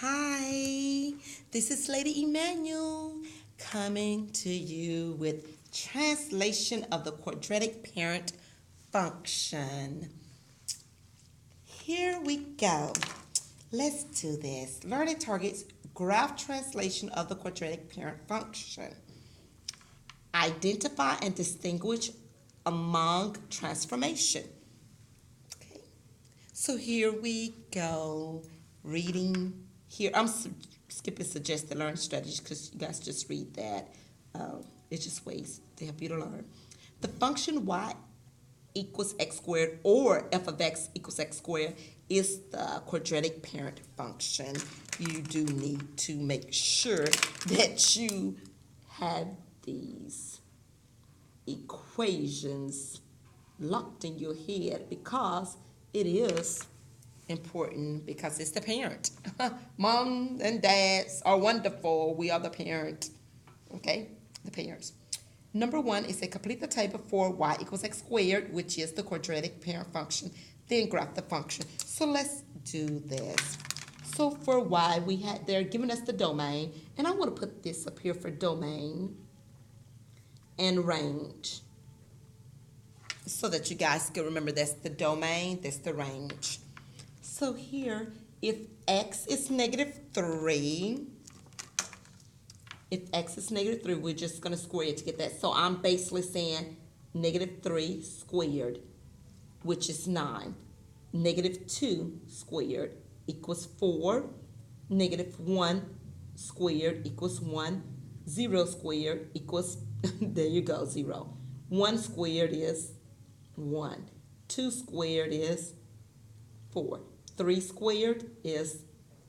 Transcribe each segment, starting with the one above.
Hi, this is Lady Emmanuel coming to you with translation of the quadratic parent function. Here we go. Let's do this. Learning targets graph translation of the quadratic parent function. Identify and distinguish among transformation. Okay. So here we go. Reading here. I'm skipping suggested learning strategies because you guys just read that. It's just ways to help you to learn. The function y equals x squared or f of x equals x squared is the quadratic parent function. You do need to make sure that you have these equations locked in your head because it is important because it's the parent. Mom and dads are wonderful. We are the parent. Okay, the parents. Number one is to complete the table for y equals x squared, which is the quadratic parent function. Then graph the function. So let's do this. So for y, they're giving us the domain, and I want to put this up here for domain and range, so that you guys can remember that's the domain, that's the range. So here, if x is -3, we're just going to square it to get that. So I'm basically saying -3 squared, which is 9. -2 squared equals 4. -1 squared equals 1. 0 squared equals, there you go, 0. 1 squared is 1. 2 squared is 4. 3 squared is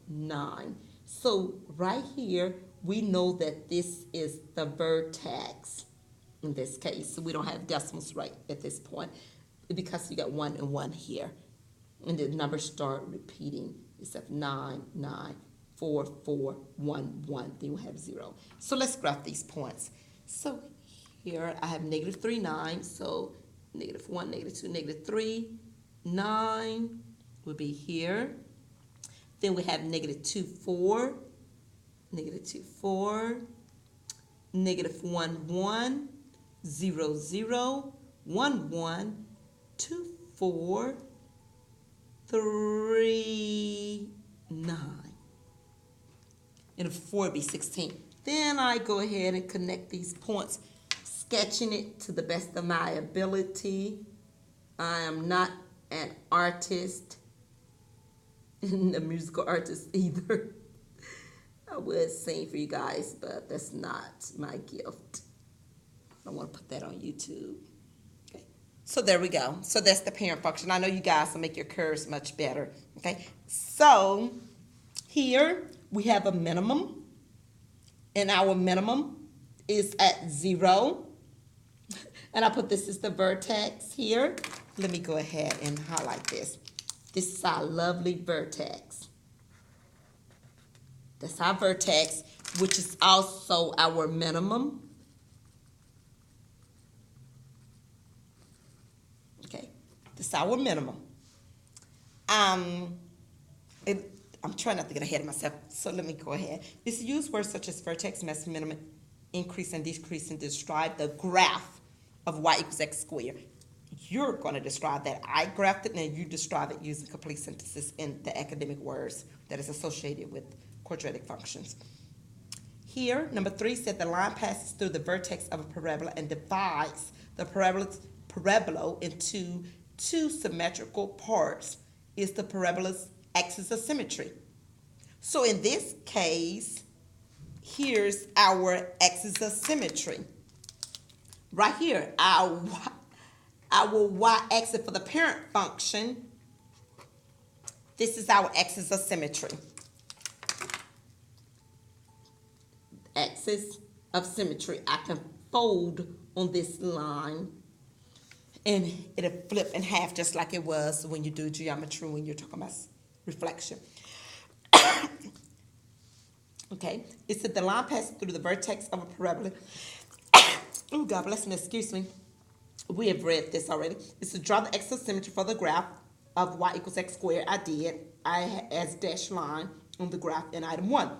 9. So right here, we know that this is the vertex in this case. So we don't have decimals right at this point because you got 1 and 1 here. And the numbers start repeating. It's 9, 9, 4, 4, 1, 1. Then we have 0. So let's graph these points. So here I have -3, 9. So -1, -2, -3, 9 would be here. Then we have -2, 4, -2, 4, -1, 1, 0, 0, 1, 1, 2, 4, 3, 9. And 4 would be 16. Then I go ahead and connect these points, sketching it to the best of my ability. I am not an artist, a musical artist either. I would sing for you guys, but that's not my gift. I want to put that on YouTube. Okay. So there we go. So that's the parent function. I know you guys will make your curves much better. Okay. So here we have a minimum, and our minimum is at 0. And I put this as the vertex here. Let me go ahead and highlight this. This is our lovely vertex. That's our vertex, which is also our minimum. Okay, this is our minimum. I'm trying not to get ahead of myself, so let me go ahead. It's used words such as vertex, maximum, minimum, increase and decrease, and describe the graph of y equals x squared. You're going to describe that. I graphed it, and you describe it using complete sentences in the academic words that is associated with quadratic functions. Here, number 3 said the line passes through the vertex of a parabola and divides the parabola into 2 symmetrical parts. Is the parabola's axis of symmetry. So in this case, here's our axis of symmetry. Right here, our y-axis for the parent function, this is our axis of symmetry. Axis of symmetry. I can fold on this line and it'll flip in half just like it was when you do geometry, when you're talking about reflection. Okay, it said the line passes through the vertex of a parabola. Oh, God bless me, excuse me. We have read this already. It's to draw the axis of symmetry for the graph of y equals x squared, I did. I as dashed line on the graph in item 1.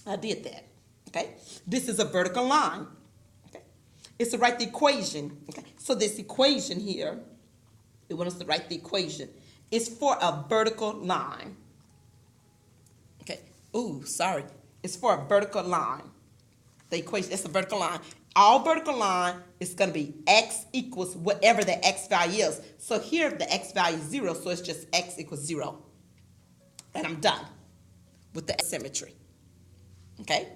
I did that. Okay? This is a vertical line. Okay? It's to write the equation. Okay? So this equation here, it wants us to write the equation. It's for a vertical line. Okay? Ooh, sorry. It's for a vertical line. The equation, it's a vertical line. All vertical line is going to be x equals whatever the x value is. So here the x value is 0, so it's just x equals 0. And I'm done with the symmetry. Okay?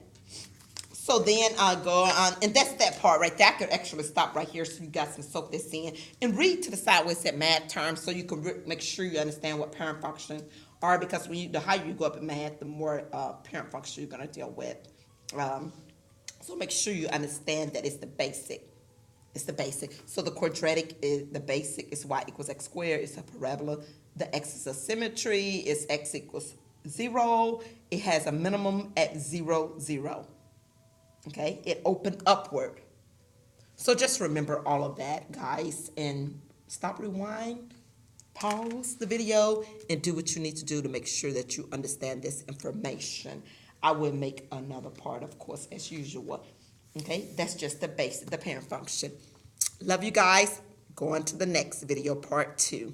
So then I go on, and that's that part right there. I could actually stop right here so you guys can soak this in and read to the side where it said math terms so you can make sure you understand what parent functions are, because when the higher you go up in math, the more parent functions you're going to deal with. So make sure you understand that it's the basic. It's the basic. So the quadratic is the basic is y equals x squared. It's a parabola. The x is a symmetry. It's x equals 0. It has a minimum at 0, 0. Okay? It opened upward. So just remember all of that, guys, and stop, rewind, pause the video, and do what you need to do to make sure that you understand this information. I will make another part, of course, as usual. Okay? That's just the basic, the parent function. Love you guys. Go on to the next video, part 2.